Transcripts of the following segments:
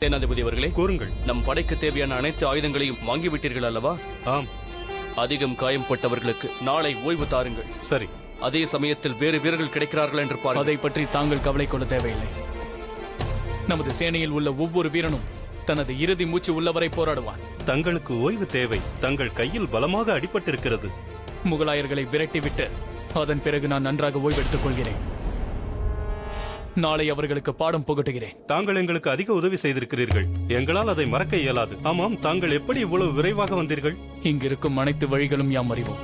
சேனாதிபதி அவர்களே, கூறுங்கள். நம் படைக்கு தேவையான அனைத்து ஆயுதங்களையும் வாங்கிவிட்டீர்கள் அல்லவா? ஆம். அதிகம் காயம்பட்டவர்களுக்கு நாளை ஓய்வு தாருங்கள். சரி. அதே சமயத்தில் வேறு வீரர்கள் கிடைக்கிறார்கள் என்று பாருங்கள். அதை பற்றி தாங்கள் கவலை கொள்ள தேவையில்லை. நமது சேனையில் உள்ள ஒவ்வொரு வீரனும் தனது இறுதி மூச்சு உள்ளவரை போராடுவான். தங்களுக்கு ஓய்வு தேவை. தங்கள் கையில் பலமாக அடிபட்டிருக்கிறது. முகலாயர்களை விரட்டிவிட்டு அதன் பிறகு நான் நன்றாக ஓய்வெடுத்துக் கொள்கிறேன். நாளை அவர்களுக்கு பாடம் புகட்டுகிறேன். தாங்கள் எங்களுக்கு அதிக உதவி செய்திருக்கிறீர்கள். எங்களால் அதை மறக்க இயலாது. ஆமாம், தாங்கள் எப்படி இவ்வளவு விரைவாக வந்தீர்கள்? இங்கிருக்கும் அனைத்து வழிகளும் யாம் அறிவோம்.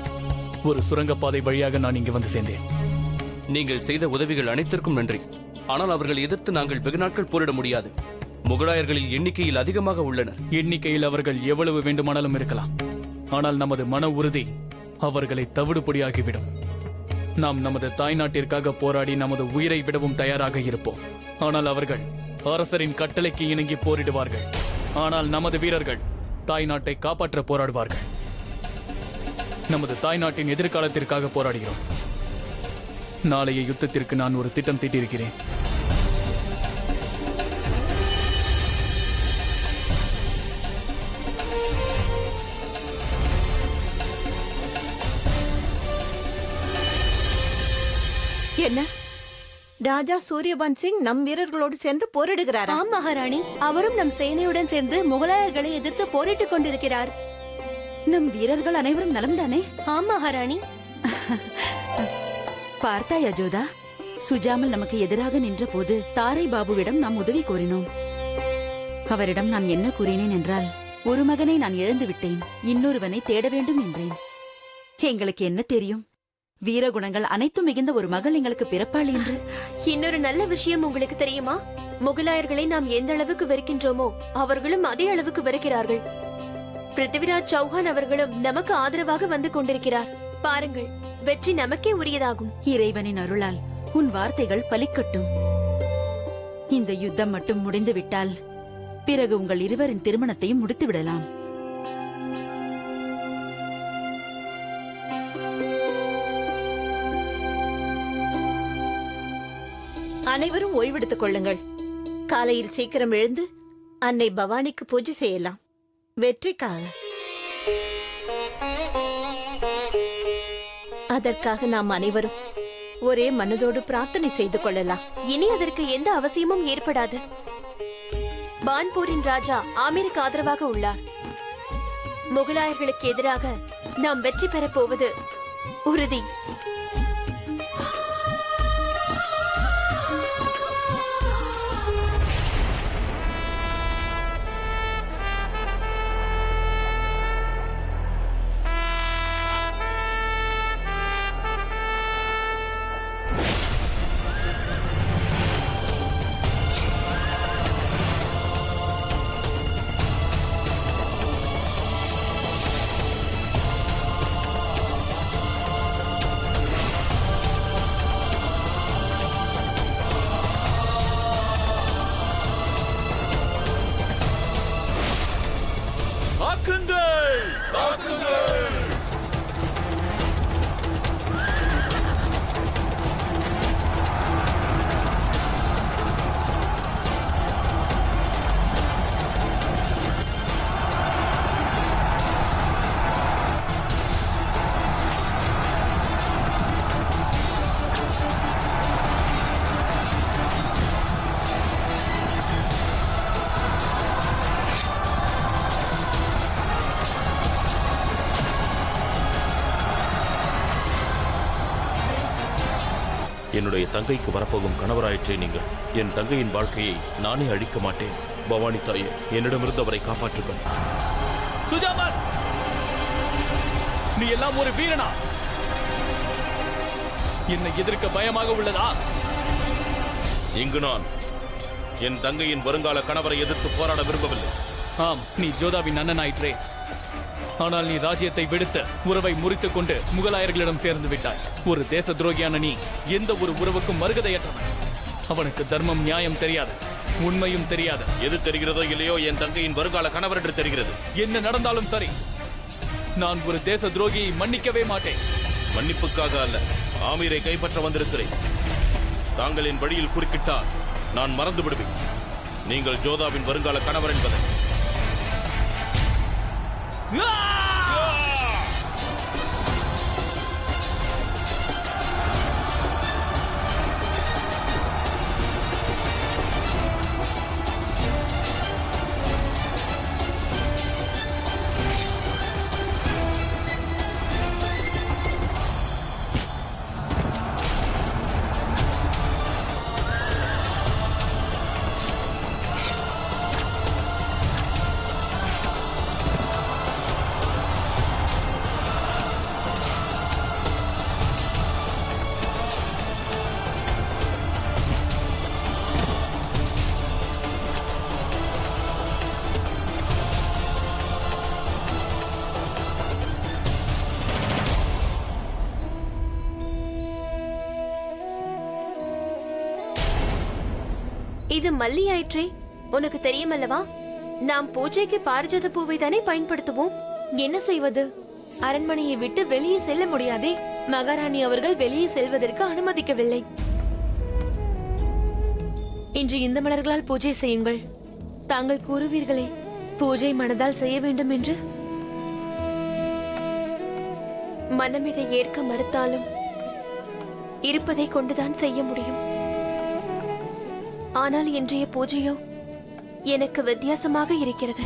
ஒரு சுரங்கப்பாதை வழியாக நான் இங்கு வந்து சேர்ந்தேன். நீங்கள் செய்த உதவிகள் அனைத்திற்கும் நன்றி. ஆனால் அவர்களை எதிர்த்து நாங்கள் வெகு நாட்கள் போரிட முடியாது. முகலாயர்களில் எண்ணிக்கையில் அதிகமாக உள்ளனர். எண்ணிக்கையில் அவர்கள் எவ்வளவு வேண்டுமானாலும் இருக்கலாம். ஆனால் நமது மன உறுதி அவர்களை தவிடுபொடியாகிவிடும். நாம் நமது தாய்நாட்டிற்காக போராடி நமது உயிரை விடவும் தயாராக இருப்போம். ஆனால் அவர்கள் அரசரின் கட்டளைக்கு இணங்கி போரிடுவார்கள். ஆனால் நமது வீரர்கள் தாய்நாட்டை காப்பாற்ற போராடுவார்கள். நமது தாய்நாட்டின் எதிர்காலத்திற்காக போராடுகிறோம். நாளைய யுத்தத்திற்கு நான் ஒரு திட்டம் தீட்டியிருக்கிறேன். என்ன, ராஜா சூரியவன் சிங் நம் வீரர்களோடு சேர்ந்து போரிடுகிறாரா? ஆம் மகாராணி, அவரும் நம் சேனையுடன் சேர்ந்து முகலாயர்களை எதிர்த்து போரிட்டுக் கொண்டிருக்கிறார். நம் வீரர்கள் அனைவரும் நலம்தானே? ஆம் மகாராணி. பார்த்தாயா ஜோதா, சுஜாமல் நமக்கு எதிராக நின்ற போது தாரை பாபுவிடம் நாம் உதவி கோரினோம். அவரிடம் நான் என்ன கூறினேன் என்றால், ஒரு மகனை நான் இழந்து விட்டேன், இன்னொருவனை தேட வேண்டும் என்றேன். எங்களுக்கு என்ன தெரியும், வீரகுணங்கள் அனைத்தும் மிகுந்த ஒரு மகள் எங்களுக்கு பிறப்பாள் என்று. இன்னொரு நல்ல விஷயம் உங்களுக்கு தெரியுமா? முகலாயர்களை நாம் எந்த அளவுக்கு வெறுக்கின்றோமோ அவர்களும் அதே அளவுக்கு வெறுக்கிறார்கள். பிருத்திவிராஜ் சௌஹான் அவர்களும் நமக்கு ஆதரவாக வந்து கொண்டிருக்கிறார். பாருங்கள், வெற்றி நமக்கே உரியதாகும். இறைவனின் அருளால் உன் வார்த்தைகள் பலிக்கட்டும். இந்த யுத்தம் மட்டும் முடிந்து விட்டால் பிறகு உங்கள் இருவரின் திருமணத்தையும் முடித்து விடலாம். அனைவரும் ஓய்வெடுத்துக் கொள்ளுங்கள். காலையில் சீக்கிரம் எழுந்து அன்னை பவானிக்கு பூஜை செய்யலாம். வெற்றிக்காக. அதற்காக நாம் அனைவரும் ஒரே மனதோடு பிரார்த்தனை செய்து கொள்ளலாம். இனி அதற்கு எந்த அவசியமும் ஏற்படாது. பான்பூரின் ராஜா ஆமீருக்கு ஆதரவாக உள்ளார். முகலாயர்களுக்கு எதிராக நாம் வெற்றி பெறப் போவது உறுதி. என்னுடைய தங்கைக்கு வரப்போகும் கணவராயிற்றே நீங்கள். என் தங்கையின் வாழ்க்கையை நானே அழிக்க மாட்டேன். பவானி தாயே, என்னிடமிருந்து அவரை காப்பாற்றுங்கள். சுஜாமல், நீ எல்லாம் ஒரு வீரனா? என்னை எதிர்க்க பயமாக உள்ளதா? இங்கு நான் என் தங்கையின் வருங்கால கணவரை எதிர்த்து போராட விரும்பவில்லை. ஆம், நீ ஜோதாவின் அண்ணன் ஆயிற்றே. ஆனால் நீ ராஜ்யத்தை விடுத்து உறவை முறித்துக் கொண்டு முகலாயர்களிடம் சேர்ந்து விட்டாய். ஒரு தேச துரோகியான நீ எந்த ஒரு உறவுக்கும் மறுகதையற்றவன். அவனுக்கு தர்மம் நியாயம் தெரியாது, உண்மையும் தெரியாது. எது தெரிகிறதோ இல்லையோ, என் தங்கையின் வருங்கால கணவர் என்று தெரிகிறது. என்ன நடந்தாலும் சரி, நான் ஒரு தேச துரோகியை மன்னிக்கவே மாட்டேன். மன்னிப்புக்காக அல்ல, ஆமீரை கைப்பற்ற வந்திருக்கிறேன். தாங்கள் என் வழியில் குறுக்கிட்டால் நான் மறந்து விடுவேன். நீங்கள் ஜோதாவின் வருங்கால கணவர் என்பதை. இது மல்லி ஆயிற்றே, உனக்கு தெரியுமல்லவா? நாம் பூஜைக்கு பாரிஜாத பூவை தானே பயன்படுத்துவோம். என்ன செய்வது? அரண்மனையை விட்டு வெளியே செல்ல முடியாதே. மகாராணி அவர்கள் வெளியே செல்வதற்கு அனுமதிக்கவில்லை. இன்று இந்த மலர்களால் பூஜை செய்யுங்கள். தாங்கள் கூறுவீர்களே, பூஜை மனதால் செய்ய வேண்டும் என்று. மனம் இதை ஏற்க மறுத்தாலும் இருப்பதை கொண்டுதான் செய்ய முடியும். ஆனால் இன்றைய பூஜையோ எனக்கு வித்தியாசமாக இருக்கிறது.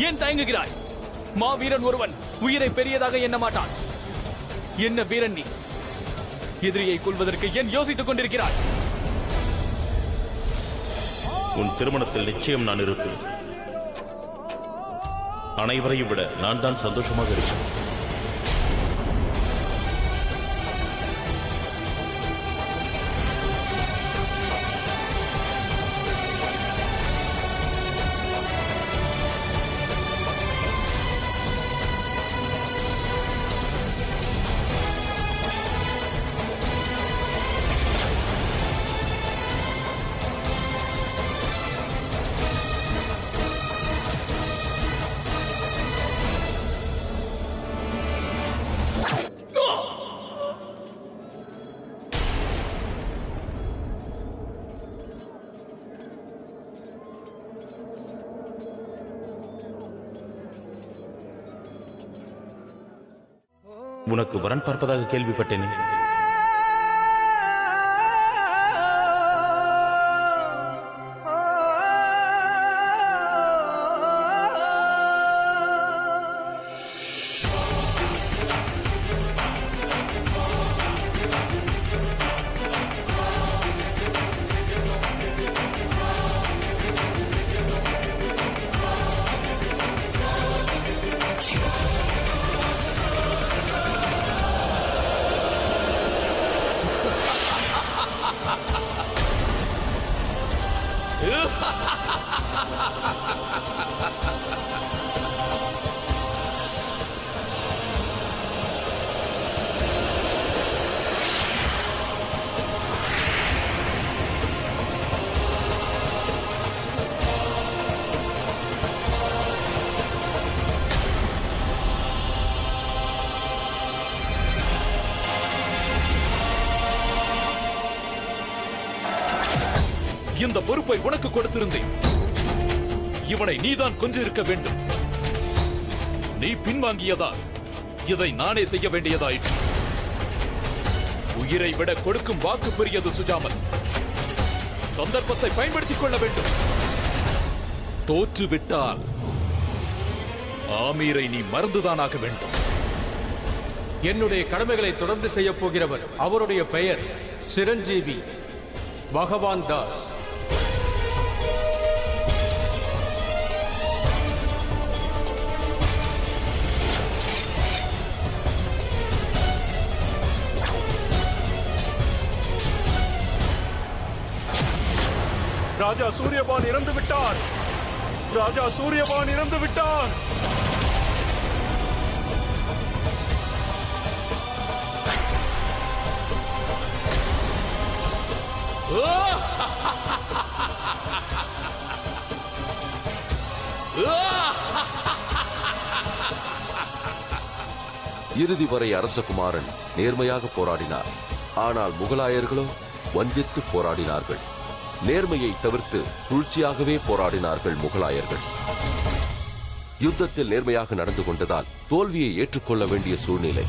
ஏன் தயங்குகிறாய்? மாவீரன் ஒருவன் உயிரை பெரியதாக எண்ண மாட்டான். என்ன வீரன் நீ? எதிரியை கொள்வதற்கு ஏன் யோசித்துக் கொண்டிருக்கிறாய்? உன் திருமணத்தில் நிச்சயம் நான் இருப்பேன். அனைவரையும் விட நான் தான் சந்தோஷமாக இருக்கிறேன். உனக்கு வரன் பார்ப்பதாக கேள்விப்பட்டேனே. இந்த பொறுப்பை உனக்கு கொடுத்திருந்தேன். இவனை நீதான் கொஞ்சிருக்க வேண்டும். நீ பின்வாங்கியதால் இதை நானே செய்ய வேண்டியதாயிற்று. உயிரை விட கொடுக்கும் வாக்கு பெரியது சுஜாமல். சந்தர்ப்பத்தை பயன்படுத்திக் கொள்ள வேண்டும். தோற்றுவிட்டால் ஆமீரை நீ மறந்துதானாக வேண்டும். என்னுடைய கடமைகளை தொடர்ந்து செய்ய போகிறவர். அவருடைய பெயர் சிரஞ்சீவி பகவான் தாஸ். ராஜா சூரியபான் இறந்து விட்டார். ராஜா சூரியபான் இறந்து விட்டார். இறுதி வரை அரசகுமாரன் நேர்மையாக போராடினார். ஆனால் முகலாயர்களோ வஞ்சித்து போராடினார்கள். நேர்மையை தவிர்த்து சூழ்ச்சியாகவே போராடினார்கள் முகலாயர்கள். யுத்தத்தில் நேர்மையாக நடந்து கொண்டதால் தோல்வியை ஏற்றுக்கொள்ள வேண்டிய சூழ்நிலை.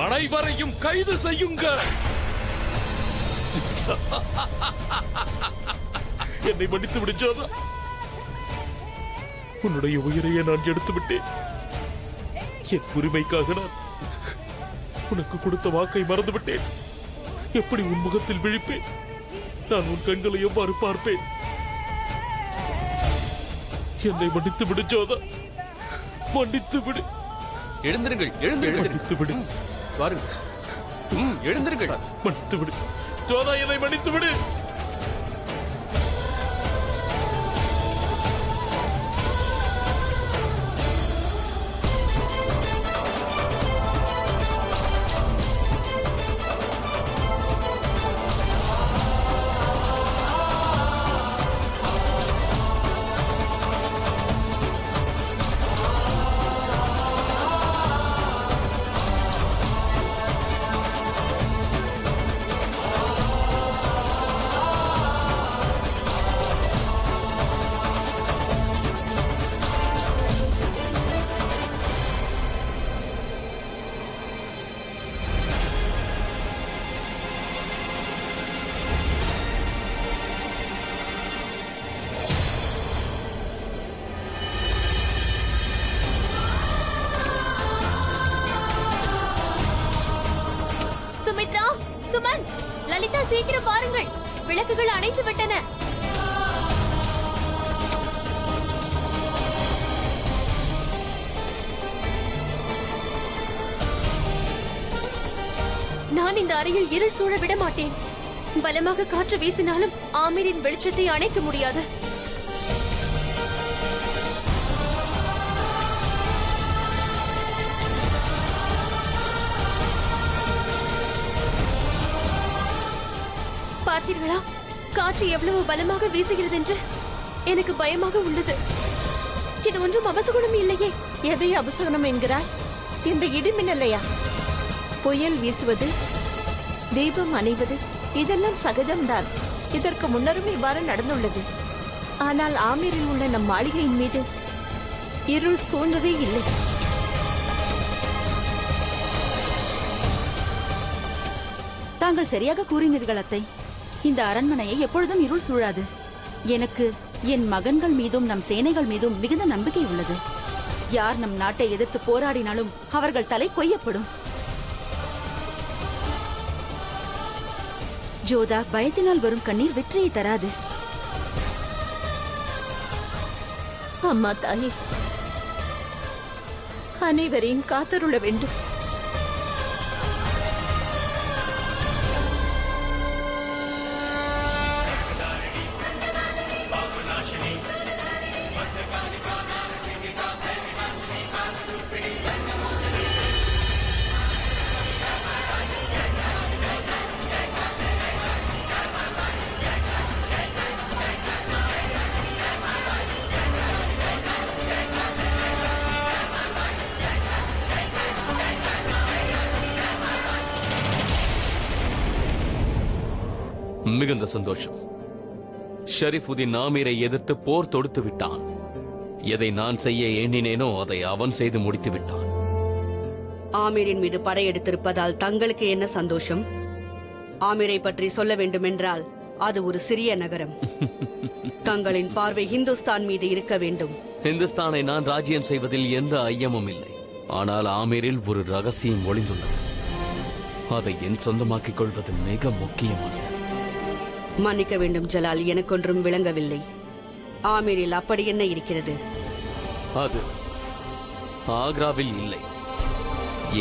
அனைவரையும் கைது செய்யுங்கள். என்னை மன்னித்து விடு ஜோதா. உன்னுடைய உயிரையே நான் எடுத்து விட்டேன். என் உரிமைக்காக நான் உனக்கு கொடுத்த வாக்கை மறந்து விட்டேன். எப்படி உன் முகத்தில் விழிப்பேன்? நான் உன் கண்களை எவ்வாறு பார்ப்பேன்? என்னை மன்னித்து விடு ஜோதா, மன்னித்து விடு. எழுந்திருங்கள், எழுந்திருங்கள், மன்னித்து விடு. வாருங்கள். எழுந்திருங்கள். மன்னித்து விடு ஜோதா, என்னை மன்னித்து விடு. சுமித்ரா, சுமன், லலிதா, சீக்கிரம் பாருங்கள், விளக்குகள் அணைத்து விட்டன. நான் இந்த அறையில் இருள் சூழ விட மாட்டேன். பலமாக காற்று வீசினாலும் ஆமீரின் வெளிச்சத்தை அணைக்க முடியாது. பார்த்தீர்களா, காற்று எவ்வளவு பலமாக வீசுகிறது என்று? எனக்கு பயமாக உள்ளது. இது ஒன்றும் அபசகுணம் இல்லையே. எதை அபசகனம் என்கிறாய்? இந்த இடிமின்னலையா? புயல் வீசுவது, தீபம் அணைவது இதெல்லாம் சகஜம்தான். இதற்கு முன்னரும் இவ்வாறு நடந்துள்ளது. ஆனால் ஆமீரில் உள்ள நம் மாளிகையின் மீது இருள் சூழ்ந்ததே இல்லை. தாங்கள் சரியாக கூறினீர்கள் அத்தை. இந்த அரண்மனையை எப்பொழுதும் இருள் சூழாது. எனக்கு என் மகன்கள் மீதும் நம் சேனைகள் மீதும் மிகுந்த நம்பிக்கை உள்ளது. யார் நம் நாட்டை எதிர்த்து போராடினாலும் அவர்கள் தலை கொய்யப்படும். ஜோதா, பயத்தினால் வரும் கண்ணீர் வெற்றியை தராது. அம்மா தாயே, அனைவரையும் காத்தருள வேண்டும். மிகுந்த சந்தோஷம். ஷரீஃபுதீன் ஆமீரை எதிர்த்து போர் தொடுத்து விட்டான். எதை நான் செய்ய எண்ணினேனோ அதை அவன் செய்து முடித்து விட்டான். ஆமீரின் மீது படையெடுத்திருப்பதால் தங்களுக்கு என்ன சந்தோஷம்? ஆமீரை பற்றி சொல்ல வேண்டுமென்றால் அது ஒரு சிறிய நகரம். தங்களின் பார்வை ஹிந்துஸ்தான் மீது இருக்க வேண்டும். ஹிந்துஸ்தானை நான் ராஜ்யம் செய்வதில் எந்த ஐயமும் இல்லை. ஆனால் ஆமீரில் ஒரு ரகசியம் ஒளிந்துள்ளது. அதை என் சொந்தமாக்கிக் கொள்வது மிக முக்கியமானது. மன்னிக்க வேண்டும் ஜலால், எனக்கொன்றும் விளங்கவில்லை. ஆமீரில் அப்படி என்ன இருக்கிறது? அது ஆக்ராவில் இல்லை.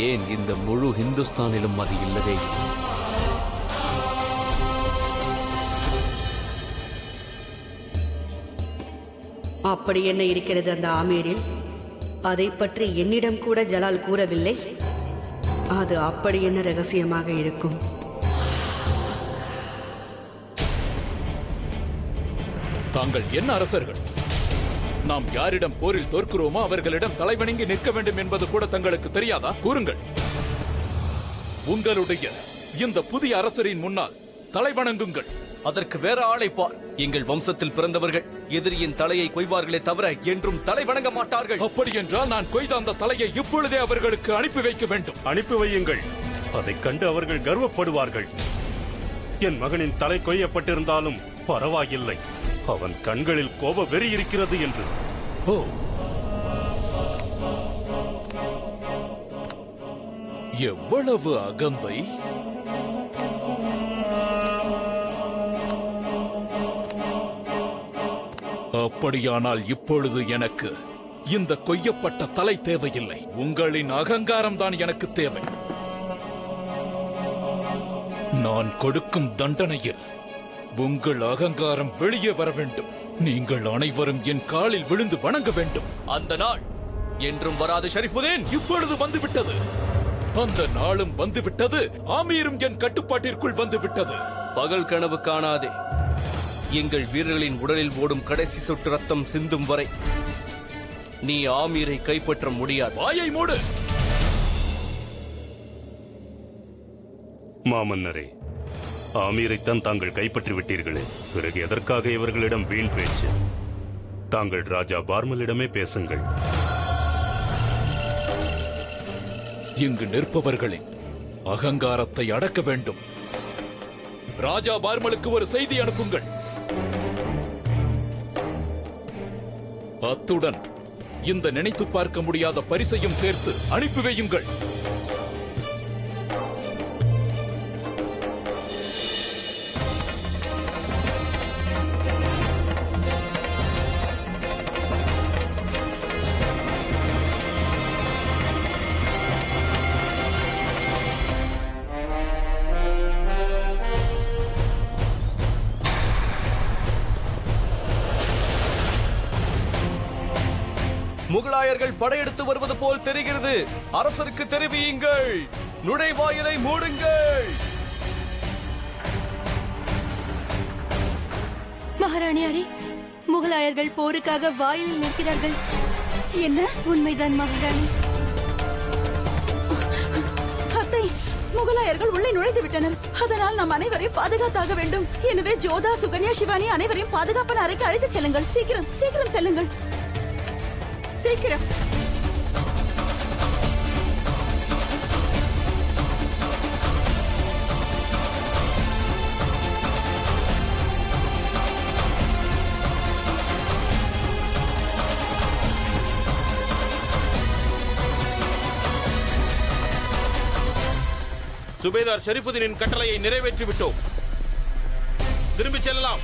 ஏன் இந்த முழு ஹிந்துஸ்தானிலும் அது இல்லவே இல்லை. அப்படி என்ன இருக்கிறது அந்த ஆமீரில்? அதை பற்றி என்னிடம் கூட ஜலால் கூறவில்லை. அது அப்படி என்ன ரகசியமாக இருக்கும்? தாங்கள் என்ன அரசர்கள்? நாம் யாரிடம் போரில் தோற்கிறோமோ அவர்களிடம் தலைவணங்கி நிற்க வேண்டும் என்பது கூட தங்களுக்கு தெரியாதா? கூறுங்கள். உங்களுடைய இந்த புதிய அரசரின் முன்னால் தலைவணங்குங்கள். அதற்கு வேற ஆளை பார். எங்கள் வம்சத்தில் பிறந்தவர்கள் எதிரியின் தலையை கொய்வார்களே தவிர என்றும் தலை வணங்க மாட்டார்கள். அப்படி என்றால் நான் கொய்த அந்த தலையை இப்பொழுதே அவர்களுக்கு அனுப்பி வைக்க வேண்டும். அனுப்பி வையுங்கள். அதைக் கண்டு அவர்கள் கர்வப்படுவார்கள். என் மகனின் தலை கொய்யப்பட்டிருந்தாலும் பரவாயில்லை, அவன் கண்களில் கோப வெறி இருக்கிறது என்று. ஓ, எவ்வளவு அகந்தை! அப்படியானால் இப்பொழுது எனக்கு இந்த கொய்யப்பட்ட தலை தேவையில்லை. உங்களின் அகங்காரம் தான் எனக்கு தேவை. நான் கொடுக்கும் தண்டனையில் உங்கள் அகங்காரம் வெளியே வர வேண்டும். நீங்கள் அனைவரும் என் காலில் விழுந்து வணங்க வேண்டும். அந்த நாள் என்றும் வராது ஷரீஃபுதீன். இப்பொழுது வந்துவிட்டது. அந்த நாளும் வந்துவிட்டது. ஆமீரும் என் கட்டுப்பாட்டிற்குள் வந்துவிட்டது. பகல் கனவு காணாதே. எங்கள் வீரர்களின் உடலில் ஓடும் கடைசி சொட்டு ரத்தம் சிந்தும் வரை நீ ஆமீரை கைப்பற்ற முடியாது. வாயை மூடு. மாமன்னரே, ஆமீரைத்தான் தாங்கள் கைப்பற்றி விட்டீர்களே, பிறகு எதற்காக இவர்களிடம் வீண் பேச்சு? தாங்கள் ராஜா பார்மலிடமே பேசுங்கள். இங்கு நிற்பவர்களின் அகங்காரத்தை அடக்க வேண்டும். ராஜா பார்மலுக்கு ஒரு செய்தி அனுப்புங்கள். அத்துடன் இந்த நினைத்து பார்க்க முடியாத பரிசையும் சேர்த்து அனுப்பி வையுங்கள். முகலாயர்கள் படையெடுத்து வருவது போல் தெரிகிறது. அரசருக்கு தெரிவியுங்கள். நுழைவாயிலை மூடுங்கள். மகாராணியாரே, முகலாயர்கள் போருக்காக வாயிலில் நிற்கிறார்கள். என்ன? உண்மைதான் மகாராணி. அத்தை, முகலாயர்கள் உள்ளே நுழைந்து விட்டனர். அதனால் நாம் அனைவரையும் பாதுகாத்தாக வேண்டும். எனவே ஜோதா, சுகன்யா, சிவானி அனைவரையும் பாதுகாப்பான அறைக்கு அழைத்துச் செல்லுங்கள். சீக்கிரம் சீக்கிரம் செல்லுங்கள். சீக்கிரம். சுபேதார் ஷரீஃபுதீனின் கட்டளையை நிறைவேற்றி விட்டோம். திரும்பிச் செல்லலாம்.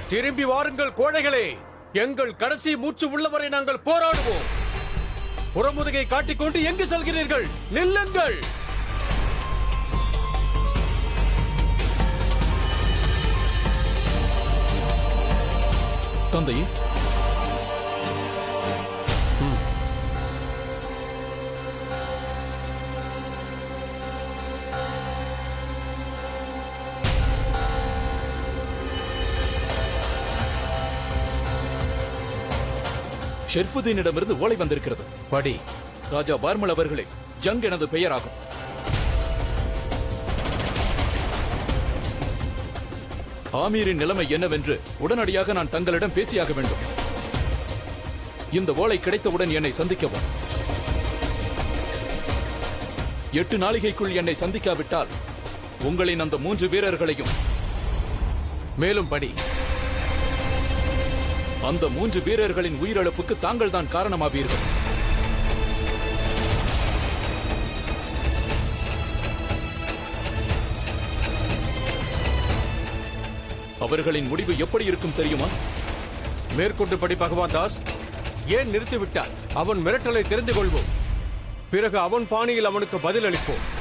திரும்பி வாருங்கள் கோழைகளே. எங்கள் கடைசி மூச்சு உள்ளவரை நாங்கள் போராடுவோம். புறமுதுகை காட்டிக்கொண்டு எங்கு செல்கிறீர்கள்? நில்லுங்கள். தந்தையே, ஷெர்ஃபுதீனிடமிருந்து ஓலை வந்திருக்கிறது. படி. ராஜா பார்மல் அவர்களே, ஜங் எனது பெயராகும். ஆமீரின் நிலைமை என்னவென்று உடனடியாக நான் தங்களிடம் பேசியாக வேண்டும். இந்த ஓலை கிடைத்தவுடன் என்னை சந்திக்கவும். 8 நாளிகைக்குள் என்னை சந்திக்காவிட்டால் உங்களின் அந்த 3 வீரர்களையும் மேலும் படி. அந்த 3 வீரர்களின் உயிரிழப்புக்கு தாங்கள் தான் காரணமாவீர்கள். அவர்களின் முடிவு எப்படி இருக்கும் தெரியுமா? மேற்கொண்டு படி பகவான் தாஸ். ஏன் நிறுத்திவிட்டார்? அவன் மிரட்டலை தெரிந்து கொள்வோம். பிறகு அவன் பாணியில் அவனுக்கு பதில் அளிப்போம்.